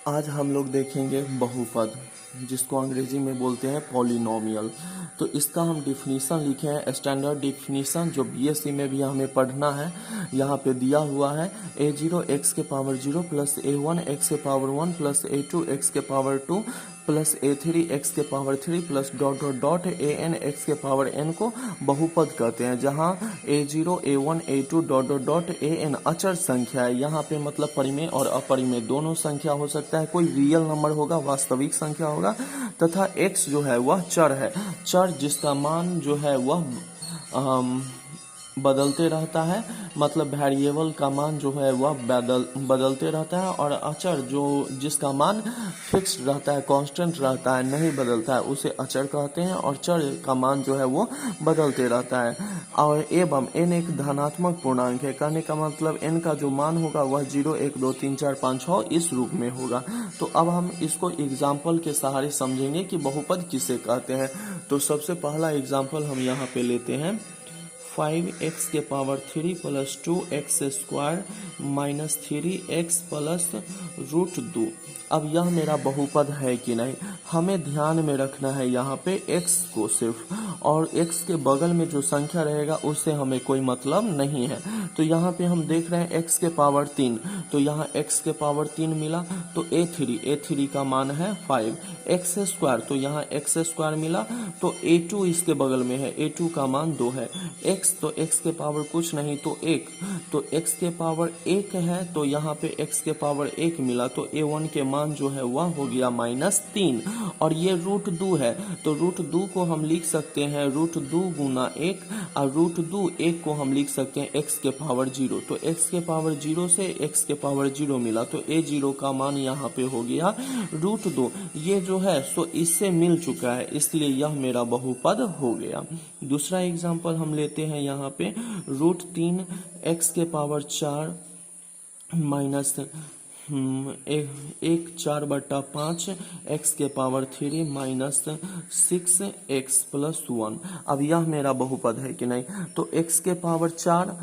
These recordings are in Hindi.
आज हम लोग देखेंगे बहुपद, जिसको अंग्रेजी में बोलते हैं पॉलिनोमियल। तो इसका हम डिफिनीसन लिखे हैं, स्टैंडर्ड डिफिनीसन जो बीएससी में भी हमें पढ़ना है। यहाँ पे दिया हुआ है a0 x के पावर 0 प्लस a1 x के पावर 1 प्लस a2 x के पावर 2 प्लस a3 x के power 3 plus dot dot dot an x के पावर n को बहुपद कहते हैं, जहाँ a0 a1 a2 dot dot dot an अचर संख्या है। यहाँ पे मतलब परिमेय और अपरिमेय दोनों संख्या हो सकता है, कोई रियल नंबर होगा, वास्तविक संख्या होगा, तथा x जो है वह चर है, चर जिसका मान जो है वह बदलते रहता है, मतलब वेरिएबल का मान जो है वह बदलते रहता है, और अचर जो जिसका मान फिक्स्ड रहता है, कांस्टेंट रहता है, नहीं बदलता है, उसे अचर कहते हैं, और चर का मान जो है वो बदलते रहता है। और एवं n एक धनात्मक पूर्णांक है, कहने का मतलब n का जो मान होगा वह 0 1 2 3 4 5 6 इस रूप में होगा। तो अब हम इसको एग्जाम्पल के सहारे समझेंगे कि बहुपद किसे कहते हैं। तो सबसे पहला एग्जाम्पल हम यहाँ पे लेते हैं 5x के power 3 plus 2x square minus 3x plus root 2। अब यह मेरा बहुपद है कि नहीं, हमें ध्यान में रखना है यहाँ पे x को सिर्फ, और x के बगल में जो संख्या रहेगा उससे हमें कोई मतलब नहीं है। तो यहाँ पे हम देख रहे हैं x के पावर 3, तो यहाँ x के पावर 3 मिला, तो a3 का मान है 5, x स्क्वायर, तो यहाँ x स्क्वायर मिला, तो a2 इसके बगल में है, a2 का मान 2 है, x तो x के पावर कुछ नहीं तो 1, तो x के पावर 1 है, तो यहाँ पे x के पावर 1 मिला, तो a1 के मान जो है वह हो गया -3, और ये रूट 2 है, तो रूट 2 को हम लिख सकते हैं रूट 2 गुना 1, और रूट 2 1 को हम लिख सकते हैं x के पावर 0, तो x के पावर 0 से x के पावर 0 मिला, तो a0 का मान यहाँ पे हो गया रूट 2। ये जो है सो इससे मिल चुका है, इसलिए यह मेरा बहुपद हो गया। दूसरा एग्जाम्पल हम लेते हैं यहाँ पे रूट 3 x के पावर 4 माइनस 1/4 x के पावर 3 माइनस 6x प्लस 1। अब यह मेरा बहुपद है कि नहीं, तो x के पावर 4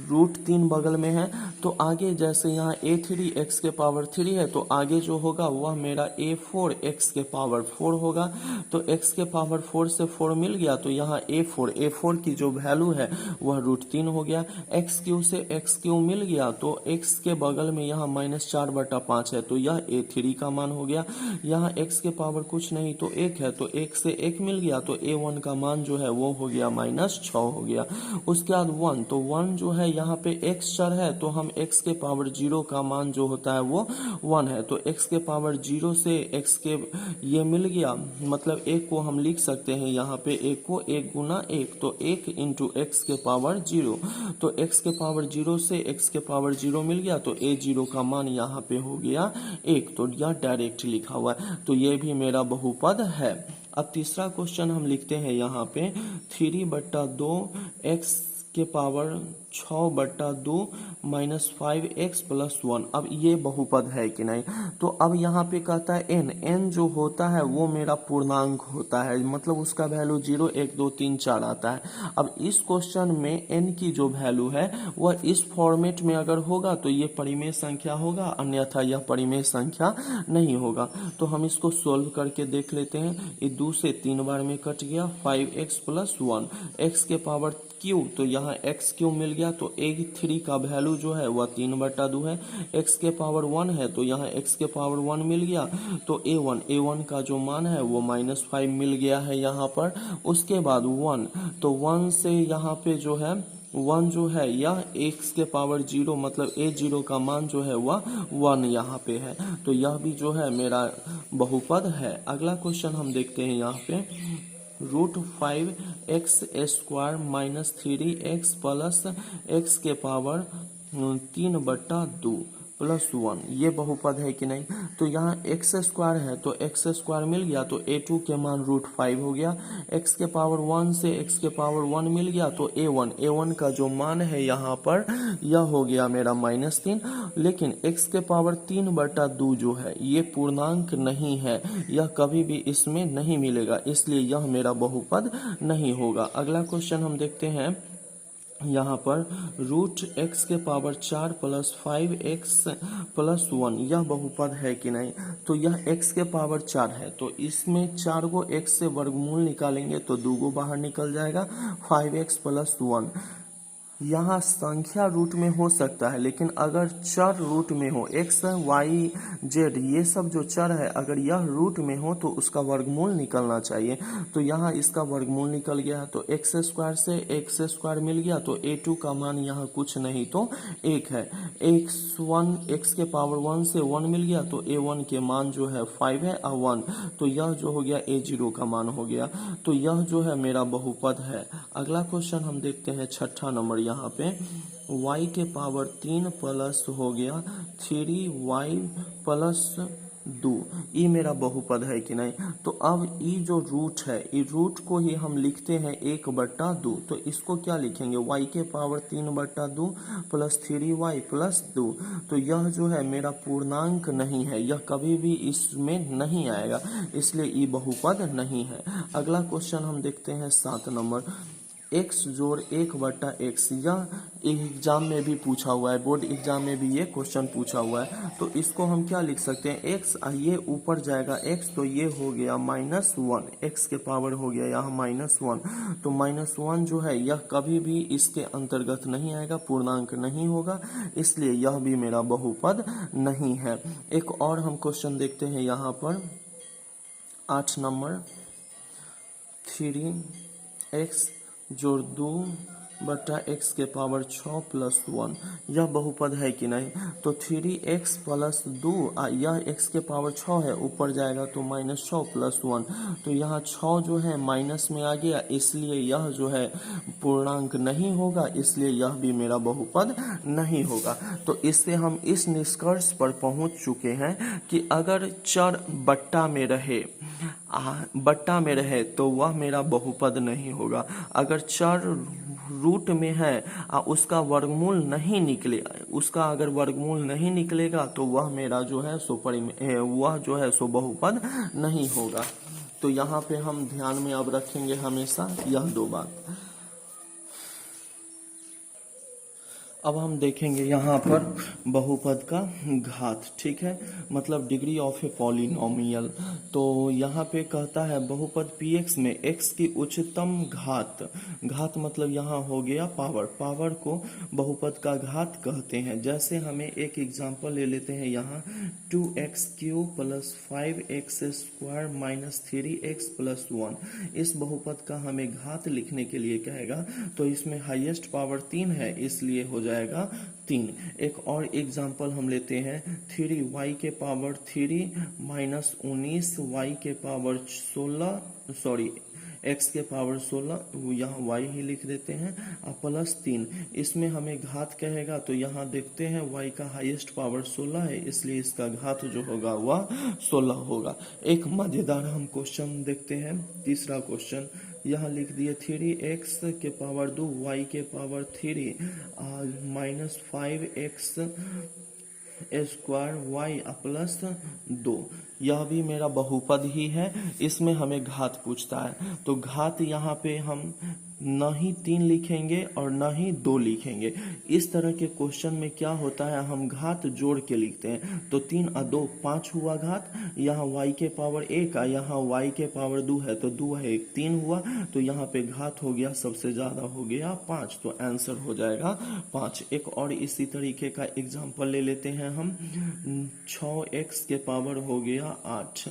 रूट 3 बगल में है, तो आगे जैसे यहाँ a3 x के पावर 3 है, तो आगे जो होगा वह मेरा a4 x के पावर 4 होगा, तो x के पावर 4 से 4 मिल गया, तो यहाँ a4 की जो वैल्यू है वह रूट 3 हो गया। x³ से x³ मिल गया, तो x के बगल में यहाँ -4/5 है, तो यह a3 का मान हो गया। यहाँ x के पावर कुछ नहीं तो 1 है, तो 1 से 1 मिल गया, तो a1 का मान जो है वो हो गया -6 हो गया। उसके बाद 1, तो 1 जो है यहाँ पे x चर है, तो हम x के पावर 0 का मान जो होता है वो 1 है, तो x के पावर 0 से x के ये मिल गया, मतलब 1 को हम लिख सकते हैं यहाँ पे 1 को 1 गुना 1, तो 1 इंटू x के पावर 0, तो x के पावर 0 से x के पावर 0 मिल गया, तो a0 का मान यहाँ पे हो गया 1, तो यह डायरेक्ट लिखा हुआ है, तो ये भी मेरा बहुपद है। अब तीसरा क्वेश्चन हम लिखते हैं यहाँ पे 3/2 x के पावर 6/2 माइनस 5x प्लस 1। अब ये बहुपद है कि नहीं, तो अब यहाँ पे कहता है n जो होता है वो मेरा पूर्णांक होता है, मतलब उसका वैल्यू 0 1 2 3 4 आता है। अब इस क्वेश्चन में n की जो वैल्यू है वह इस फॉर्मेट में अगर होगा तो ये परिमेय संख्या होगा, अन्यथा यह परिमेय संख्या नहीं होगा। तो हम इसको सोल्व करके देख लेते हैं। ये 2 से 3 बार में कट गया, 5x प्लस 1, x के पावर q, तो यहाँ x³ मिल गया, तो a3 का वैल्यू जो है वह 3/2 है, x के पावर 1 है, तो यहाँ x के पावर 1 मिल गया, तो a1 का जो मान है वो -5 मिल गया है यहाँ पर। उसके बाद 1, तो 1 से यहाँ पे जो है 1 जो है यह x के पावर 0, मतलब a0 का मान जो है वह 1 यहाँ पे है, तो यह भी जो है मेरा बहुपद है। अगला क्वेश्चन हम देखते हैं यहाँ पे root 5x square minus 3x plus x के पावर 3/2 प्लस 1, ये बहुपद है कि नहीं, तो यहाँ x स्क्वायर है, तो x स्क्वायर मिल गया, तो a2 के मान रूट 5 हो गया, x के पावर 1 से x के पावर 1 मिल गया, तो a1 का जो मान है यहाँ पर यह हो गया मेरा -3, लेकिन x के पावर 3/2 जो है ये पूर्णांक नहीं है, यह कभी भी इसमें नहीं मिलेगा, इसलिए यह मेरा बहुपद नहीं होगा। अगला क्वेश्चन हम देखते हैं यहाँ पर रूट एक्स के पावर 4 प्लस 5x प्लस 1 यह बहुपद है कि नहीं। तो यह x के पावर 4 है, तो इसमें 4 को x से वर्गमूल निकालेंगे तो 2 को बाहर निकल जाएगा, 5x प्लस 1। यहाँ संख्या रूट में हो सकता है, लेकिन अगर चर रूट में हो, x y z ये सब जो चर है अगर यह रूट में हो तो उसका वर्गमूल निकलना चाहिए। तो यहाँ इसका वर्गमूल निकल गया, तो एक्स स्क्वायर से एक्स स्क्वायर मिल गया, तो a2 का मान यहाँ कुछ नहीं तो 1 है। x1 x के पावर 1 से 1 मिल गया, तो a1 के मान जो है 5 है और 1, तो यह जो हो गया a0 का मान हो गया। तो यह जो है मेरा बहुपद है। अगला क्वेश्चन हम देखते हैं 6ठा नंबर। यहाँ पे y के पावर 3 प्लस हो गया 3y प्लस 2, ये मेरा बहुपद है कि नहीं। तो अब ये जो रूट है, ये रूट को ही हम लिखते हैं 1/2, तो इसको क्या लिखेंगे, y के पावर 3/2 प्लस 3y प्लस 2। तो यह जो है मेरा पूर्णांक नहीं है, यह कभी भी इसमें नहीं आएगा, इसलिए ये बहुपद नहीं है। अगला क्वेश्चन हम देखते हैं 7 नंबर। x जोड़ 1/x, यह एग्जाम में भी पूछा हुआ है, बोर्ड एग्जाम में भी ये क्वेश्चन पूछा हुआ है। तो इसको हम क्या लिख सकते हैं, x ये ऊपर जाएगा x, तो ये हो गया -1, x के पावर हो गया यहाँ -1। तो -1 जो है यह कभी भी इसके अंतर्गत नहीं आएगा, पूर्णांक नहीं होगा, इसलिए यह भी मेरा बहुपद नहीं है। एक और हम क्वेश्चन देखते हैं यहाँ पर 8 नंबर। 3x जोड़ 2/x के पावर 6 प्लस 1, यह बहुपद है कि नहीं। तो 3x प्लस 2, यह x के पावर 6 है, ऊपर जाएगा तो -6 प्लस 1, तो यहाँ 6 जो है माइनस में आ गया, इसलिए यह जो है पूर्णांक नहीं होगा, इसलिए यह भी मेरा बहुपद नहीं होगा। तो इससे हम इस निष्कर्ष पर पहुंच चुके हैं कि अगर चर बट्टा में रहे तो वह मेरा बहुपद नहीं होगा। अगर चर रूट में है उसका वर्गमूल नहीं निकले, उसका अगर वर्गमूल नहीं निकलेगा तो वह मेरा जो है वह जो है सो बहुपद नहीं होगा। तो यहाँ पे हम ध्यान में अब रखेंगे हमेशा यह 2 बात। अब हम देखेंगे यहाँ पर बहुपद का घात, ठीक है, मतलब डिग्री ऑफ ए पॉलिनोमियल। तो यहाँ पे कहता है बहुपद px में x की उच्चतम घात, घात मतलब यहाँ हो गया पावर, पावर को बहुपद का घात कहते हैं। जैसे हमें एक एग्जांपल ले लेते हैं यहाँ 2x³ plus 5x square minus 3x plus 1। इस बहुपद का हमें घात लिखने के लिए कहेगा, तो इसमें हाईएस्ट पावर 3 है, इसलिए हो जाएगा 3। एक और एग्जांपल हम लेते हैं 3y के पावर 3 माइनस 19 y के पावर 16, सॉरी x के पावर 16, यहाँ y ही लिख देते हैं, और प्लस 3। इसमें हमें घात कहेगा, तो यहाँ देखते हैं y का हाईएस्ट पावर 16 है, इसलिए इसका घात जो होगा वह 16 होगा। एक मजेदार हम क्वेश्चन देखते हैं, तीसरा क्वेश्चन यहाँ लिख दिए 3x के पावर 2 y के power 3 minus 5x square y plus 2, यह भी मेरा बहुपद ही है, इसमें हमें घात पूछता है। तो घात यहाँ पे हम न ही 3 लिखेंगे और न ही 2 लिखेंगे। इस तरह के क्वेश्चन में क्या होता है, हम घात जोड़ के लिखते हैं, तो 3 और 2 5 हुआ घात, यहाँ y के पावर 1 यहाँ y के पावर 2 है, तो 2 है 1 3 हुआ, तो यहाँ पे घात हो गया सबसे ज्यादा हो गया 5, तो आंसर हो जाएगा 5। एक और इसी तरीके का एग्जांपल ले लेते हैं हम 6x के पावर हो गया 8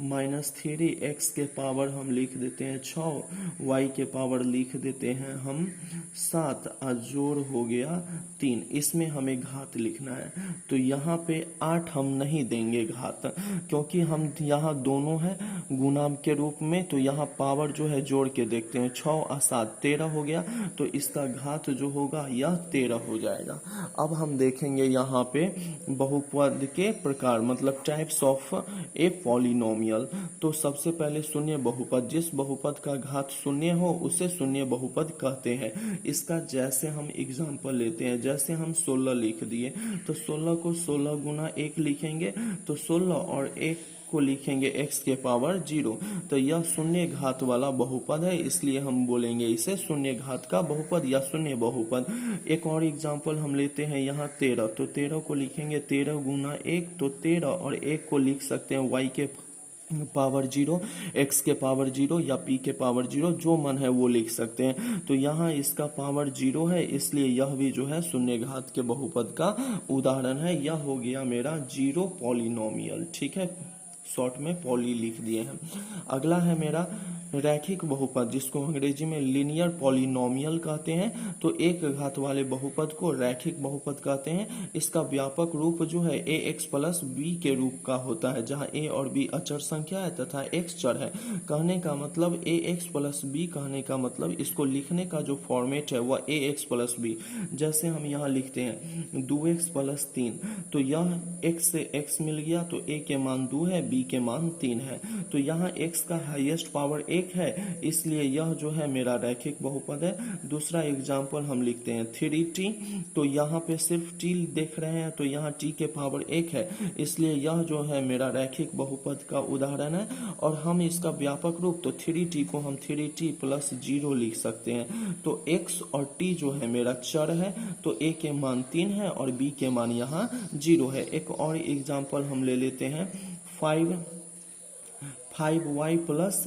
माइनस 3x के पावर हम लिख देते हैं 6, y के पावर लिख देते हैं हम 7, जोड़ हो गया 3। इसमें हमें घात लिखना है, तो यहाँ पे 8 हम नहीं देंगे घात, क्योंकि हम यहाँ दोनों है गुणा के रूप में, तो यहाँ पावर जो है जोड़ के देखते हैं, 6 और 7 13 हो गया, तो इसका घात जो होगा यह 13 हो जाएगा। अब हम देखेंगे यहाँ पे बहुपद के प्रकार, मतलब टाइप्स ऑफ ए पॉलिनोमियल। तो सबसे पहले शून्य बहुपद, जिस बहुपद का घात शून्य हो उसे शून्य शून्य बहुपद कहते हैं। इसका जैसे हम एग्जाम्पल लेते हैं, जैसे हम 16 लिख दिए तो 16 को 16 गुना 1 लिखेंगे तो 16 और 1 को लिखेंगे x के पावर 0। तो यह शून्य घात वाला बहुपद है, इसलिए हम बोलेंगे इसे शून्य घात का बहुपद या शून्य बहुपद। एक और एग्जांपल हम लेते हैं यहाँ 13, तो 13 को लिखेंगे 13 गुना 1, तो 13 और 1 को लिख सकते हैं y के पावर 0, x के पावर 0 या p के पावर 0, जो मन है वो लिख सकते हैं। तो यहाँ इसका पावर 0 है, इसलिए यह भी जो है शून्य घात के बहुपद का उदाहरण है। यह हो गया मेरा 0 पॉलिनोमियल, ठीक है, शॉर्ट में पॉली लिख दिए हैं। अगला है मेरा रैखिक बहुपद, जिसको अंग्रेजी में लीनियर पॉलिनोमियल कहते हैं। तो एक घात वाले बहुपद को रैखिक बहुपद कहते हैं। इसका व्यापक रूप जो है ax प्लस b के रूप का होता है, जहां a और b अचर संख्या है तथा x चर है। कहने का मतलब ax प्लस b, कहने का मतलब इसको लिखने का जो फॉर्मेट है वह ax प्लस b। जैसे हम यहाँ लिखते हैं 2x प्लस 3, तो यह x से x मिल गया तो a के मान 2 है, b के मान 3 है। तो यहाँ x का हाईएस्ट पावर 1 है, इसलिए यह जो है मेरा रैखिक बहुपद है। दूसरा एग्जाम्पल हम लिखते हैं 3t, तो यहाँ पे सिर्फ t देख रहे हैं, तो यहाँ t के पावर 1 है, इसलिए यह जो है मेरा रैखिक बहुपद का उदाहरण है। और हम इसका व्यापक रूप, तो 3t को हम 3t प्लस 0 लिख सकते हैं। तो x और t जो है मेरा चर है, तो a के मान 3 है और b के मान यहाँ 0 है। एक और एग्जाम्पल हम ले लेते हैं 5y प्लस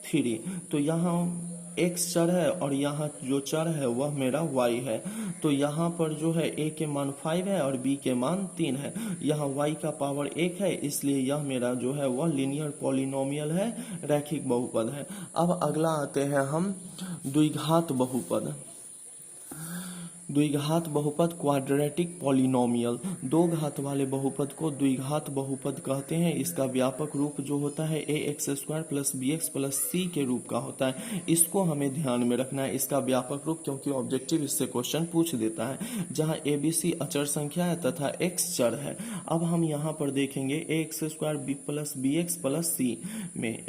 3, तो यहाँ x चर है और यहाँ जो चर है वह मेरा y है। तो यहाँ पर जो है a के मान 5 है और b के मान 3 है। यहाँ y का पावर 1 है, इसलिए यह मेरा जो है वह लीनियर पॉलिनोमियल है, रैखिक बहुपद है। अब अगला आते हैं हम द्विघात बहुपद। द्विघात बहुपद क्वाड्रेटिक पॉलिनोमियल, दो घात वाले बहुपद को द्विघात बहुपद कहते हैं। इसका व्यापक रूप जो होता है ax square plus bx plus c के रूप का होता है। इसको हमें ध्यान में रखना है, इसका व्यापक रूप, क्योंकि ऑब्जेक्टिव इससे क्वेश्चन पूछ देता है। जहां abc अचर संख्या है तथा x चर है। अब हम यहाँ पर देखेंगे ax square b plus bx plus c में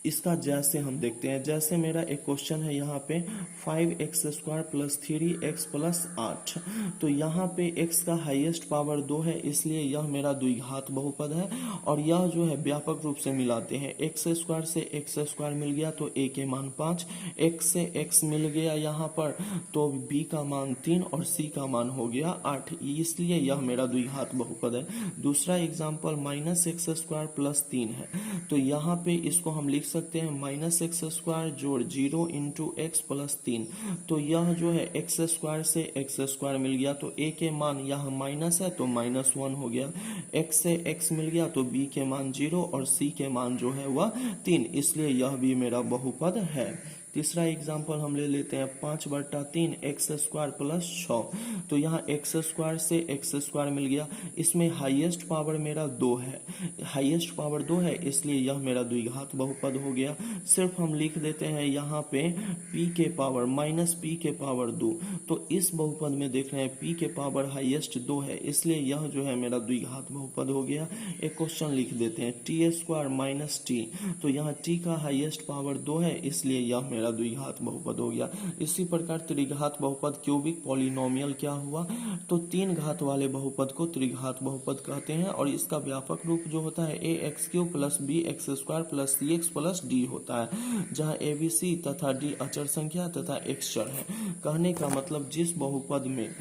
इसका जैसे हम देखते हैं, जैसे मेरा एक क्वेश्चन है यहाँ पे 5x square plus 3x plus 8, तो यहाँ पे x का हाईएस्ट पावर 2 है, इसलिए यह मेरा द्विघात बहुपद है। और यह जो है व्यापक रूप से मिलाते हैं, x स्क्वायर से x स्क्वायर मिल गया तो a के मान 5, x से x मिल गया यहाँ पर तो b का मान 3 और c का मान हो गया 8, इसलिए यह मेरा द्विघात बहुपद है। दूसरा example minus x square plus 3 है, तो यहाँ पे इसको हम लिख सकते हैं माइनस एक्स स्क्वायर जोड़ 0 इंटू एक्स प्लस 3, तो यह जो है एक्स स्क्वायर से एक्स स्क्वायर मिल गया तो a के मान यहाँ माइनस है तो -1 हो गया, x से x मिल गया तो b के मान 0 और c के मान जो है वह 3, इसलिए यह भी मेरा बहुपद है। तीसरा एग्जाम्पल हम ले लेते हैं 5/3 एक्स स्क्वायर प्लस 6, तो यहाँ एक्स स्क्वायर से एक्स स्क्वायर मिल गया, इसमें हाईएस्ट पावर मेरा 2 है, हाईएस्ट पावर 2 है, इसलिए यह मेरा द्विघात बहुपद हो गया। सिर्फ हम लिख देते हैं यहाँ पे p के पावर माइनस p के पावर 2, तो इस बहुपद में देख रहे हैं p के पावर हाईएस्ट 2 है, इसलिए यह जो है मेरा द्विघात बहुपद हो गया। एक क्वेश्चन लिख देते हैं टी स्क्वायर माइनस टी, तो यहाँ t का हाईएस्ट पावर 2 है, इसलिए यह मेरा द्विघात बहुपद हो गया। इसी प्रकार त्रिघात बहुपद क्यूबिक पॉलिनोमियल क्या हुआ, तो तीन घात वाले बहुपद को त्रिघात बहुपद कहते हैं और इसका व्यापक रूप जो होता है ax³ plus bx square plus cx plus d होता है, जहां abc तथा d अचर संख्या तथा x चर है। कहने का मतलब जिस बहुपद में,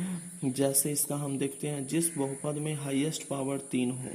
जैसे इसका हम देखते हैं, जिस बहुपद में हाईएस्ट पावर 3 हो,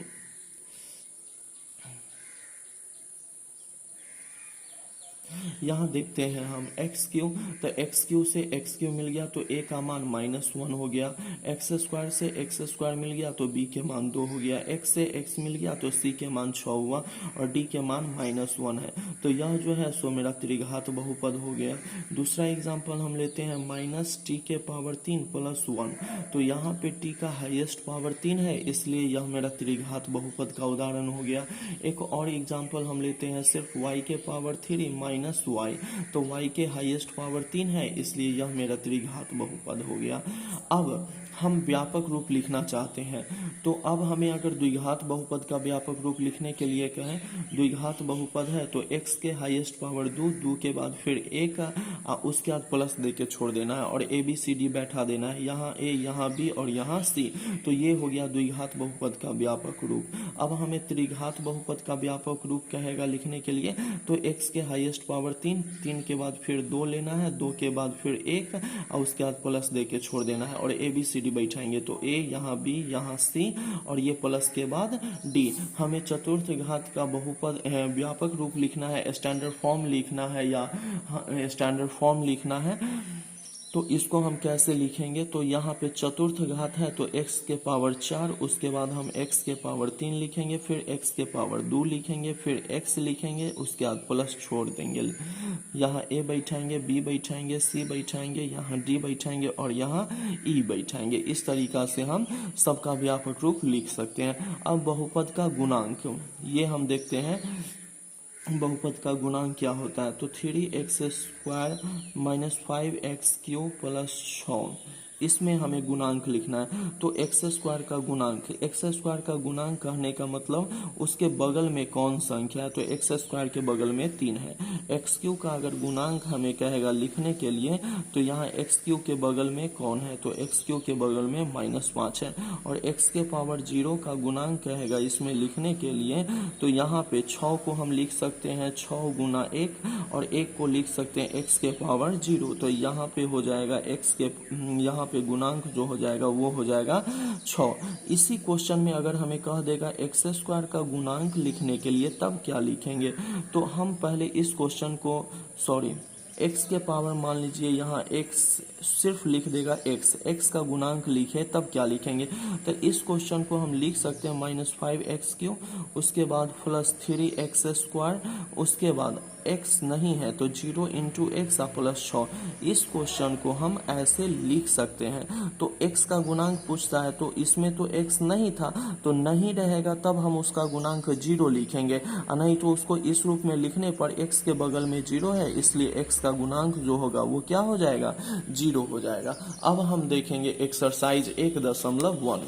यहाँ देखते हैं हम x³ तो x³ से x³ मिल गया तो a का मान -1 हो गया, x स्क्वायर से x स्क्वायर मिल गया तो b के मान 2 हो गया, x से x मिल गया तो c के मान 6 हुआ और d के मान -1 है, तो यह जो है सो मेरा त्रिघात बहुपद हो गया। दूसरा एग्जाम्पल हम लेते हैं -t के पावर 3 प्लस 1, तो यहाँ पे t का हाईएस्ट पावर 3 है, इसलिए यह मेरा त्रिघात बहुपद का उदाहरण हो गया। एक और एग्जाम्पल हम लेते हैं सिर्फ y के पावर 3 माइनस y, तो y के हाईएस्ट पावर 3 है, इसलिए यह मेरा त्रिघात बहुपद हो गया। अब हम व्यापक रूप लिखना चाहते हैं। तो अब हमें अगर द्विघात बहुपद का व्यापक रूप लिखने के लिए कहें, द्विघात बहुपद है तो x के हाईएस्ट पावर 2 के बाद फिर एक उसके बाद प्लस दे के छोड़ देना है और ए बी सी डी बैठा देना है, यहाँ a यहाँ b और यहाँ c। तो ये हो गया द्विघात बहुपद का व्यापक रूप। अब हमें त्रिघात बहुपद का व्यापक रूप कहेगा लिखने के लिए, तो x के हाईएस्ट पावर 3 के बाद फिर 2 लेना है, 2 के बाद फिर 1 और उसके बाद प्लस दे के छोड़ देना है और ए बी सी डी बैठाएंगे, तो a यहाँ b यहाँ c और ये प्लस के बाद d। हमें चतुर्थ घात का बहुपद व्यापक रूप लिखना है, स्टैंडर्ड फॉर्म लिखना है या स्टैंडर्ड फॉर्म लिखना है। तो इसको हम कैसे लिखेंगे, तो यहाँ पे चतुर्थ घात है तो x के पावर 4, उसके बाद हम x के पावर 3 लिखेंगे, फिर x के पावर 2 लिखेंगे, फिर x लिखेंगे, उसके बाद प्लस छोड़ देंगे। यहाँ a बैठाएंगे, b बैठाएंगे, c बैठाएंगे, यहाँ d बैठाएंगे और यहाँ e बैठाएंगे। इस तरीका से हम सबका व्यापक रूप लिख सकते हैं। अब बहुपद का गुणांक ये हम देखते हैं, बहुपद का गुणांक क्या होता है, तो 3x² माइनस 5x³ प्लस 6, इसमें हमें गुणांक लिखना है। तो x² का गुणांक, x² का गुणांक कहने का मतलब उसके बगल में कौन संख्या है, तो x² के बगल में 3 है। x³ का अगर गुणांक हमें कहेगा लिखने के लिए, तो यहाँ x³ के बगल में कौन है, तो x³ के बगल में -5 है। और x के पावर 0 का गुणांक कहेगा इसमें लिखने के लिए, तो यहाँ पे 6 को हम लिख सकते हैं 6 गुना 1 और 1 को लिख सकते हैं x के पावर 0। तो यहाँ पे हो जाएगा x के यहाँ पे गुणांक जो हो जाएगा वो हो जाएगा 6। इसी क्वेश्चन में अगर हमें कह देगा x² का गुणांक लिखने के लिए तब क्या लिखेंगे, तो हम पहले इस क्वेश्चन को x के पावर मान लीजिए यहाँ x सिर्फ लिख देगा x का गुणांक लिखे तब क्या लिखेंगे, तो इस क्वेश्चन को हम लिख सकते हैं -5x³, उसके बाद +3x², उसके बाद x नहीं है तो 0 × x प्लस 6। इस क्वेश्चन को हम ऐसे लिख सकते हैं। तो x का गुणांक पूछता है तो इसमें तो x नहीं था तो नहीं रहेगा, तब हम उसका गुणांक 0 लिखेंगे, नहीं तो उसको इस रूप में लिखने पर x के बगल में 0 है, इसलिए x का गुणांक जो होगा वो क्या हो जाएगा, 0 हो जाएगा। अब हम देखेंगे एक्सरसाइज 1.1।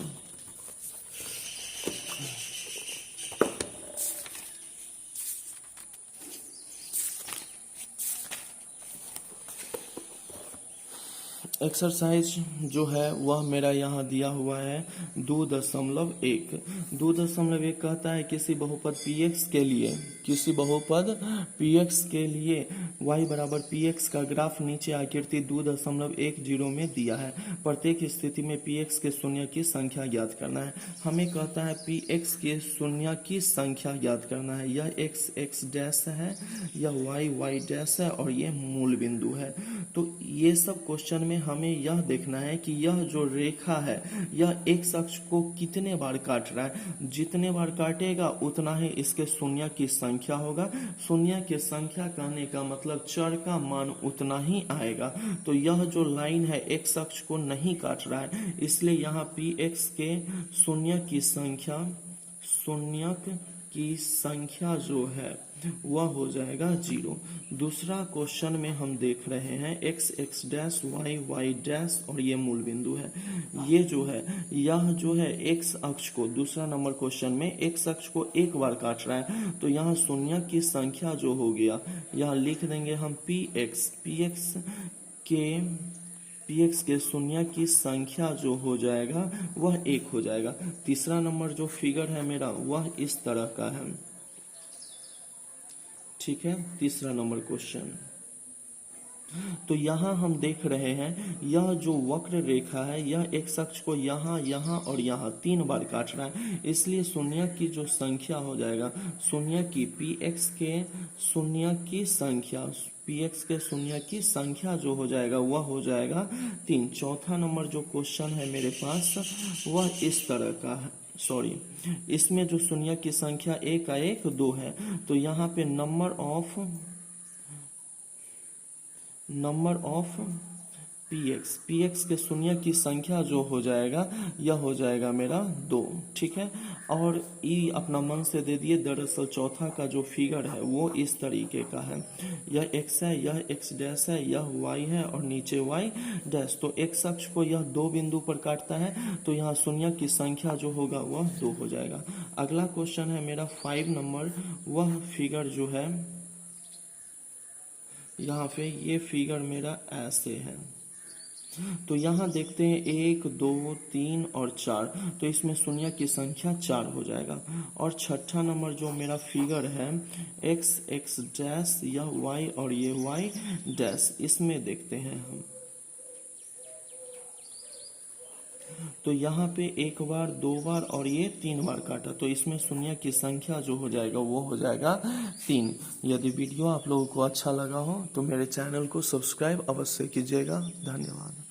एक्सरसाइज जो है वह मेरा यहाँ दिया हुआ है 2.1। 2.1 कहता है किसी बहुपद px के लिए, किसी बहुपद px के लिए y बराबर px का ग्राफ नीचे आकृति 2.10 में दिया है। प्रत्येक स्थिति में px के शून्य की संख्या ज्ञात करना है। हमें कहता है px के शून्य की संख्या ज्ञात करना है। यह x x डैश है, यह y y डैश है और ये मूल बिंदु है। तो ये सब क्वेश्चन में हमें यह देखना है कि यह जो रेखा है यह x अक्ष को कितने बार काट रहा है। जितने बार काटेगा उतना ही इसके शून्य की संख्या होगा। शून्य की संख्या कहने का मतलब चर का मान उतना ही आएगा। तो यह जो लाइन है x अक्ष को नहीं काट रहा है, इसलिए यहाँ px के शून्य की संख्या जो है वह हो जाएगा 0। दूसरा क्वेश्चन में हम देख रहे हैं x x dash y y dash और ये मूल बिंदु है। ये जो है यह जो है x अक्ष को, दूसरा नंबर क्वेश्चन में x अक्ष को एक बार काट रहा है। तो यहाँ शून्य की संख्या जो हो गया, यहाँ लिख देंगे हम px के शून्य की संख्या जो हो जाएगा वह 1 हो जाएगा। तीसरा नंबर जो फिगर है मेरा वह इस तरह का है, ठीक है। तीसरा नंबर क्वेश्चन, तो यहाँ हम देख रहे हैं यह जो वक्र रेखा है यह x अक्ष को यहाँ यहाँ और यहाँ 3 बार काट रहा है, इसलिए शून्य की जो संख्या हो जाएगा, शून्य की px के शून्य की संख्या, px के शून्य की संख्या जो हो जाएगा वह हो जाएगा 3। चौथा नंबर जो क्वेश्चन है मेरे पास वह इस तरह का है, इसमें जो शून्य की संख्या 1 1 2 है। तो यहाँ पे नंबर ऑफ px के शून्य की संख्या जो हो जाएगा यह हो जाएगा मेरा 2, ठीक है। और ई अपना मन से दे दिए। दरअसल चौथा का जो फिगर है वो इस तरीके का है, यह x है, यह x डैश है, यह y है और नीचे y डैश। तो x अक्ष को यह दो बिंदु पर काटता है, तो यहाँ शून्य की संख्या जो होगा वह 2 हो जाएगा। अगला क्वेश्चन है मेरा 5 नंबर। वह फिगर जो है यहाँ पे ये फिगर मेरा ऐसे है। तो यहाँ देखते हैं 1 2 3 और 4, तो इसमें शून्य की संख्या 4 हो जाएगा। और छठा नंबर जो मेरा फिगर है x डैश, यह y और ये y डैश, इसमें देखते हैं हम। तो यहाँ पे एक बार, दो बार और ये 3 बार काटा, तो इसमें शून्य की संख्या जो हो जाएगा वो हो जाएगा 3। यदि वीडियो आप लोगों को अच्छा लगा हो तो मेरे चैनल को सब्सक्राइब अवश्य कीजिएगा। धन्यवाद।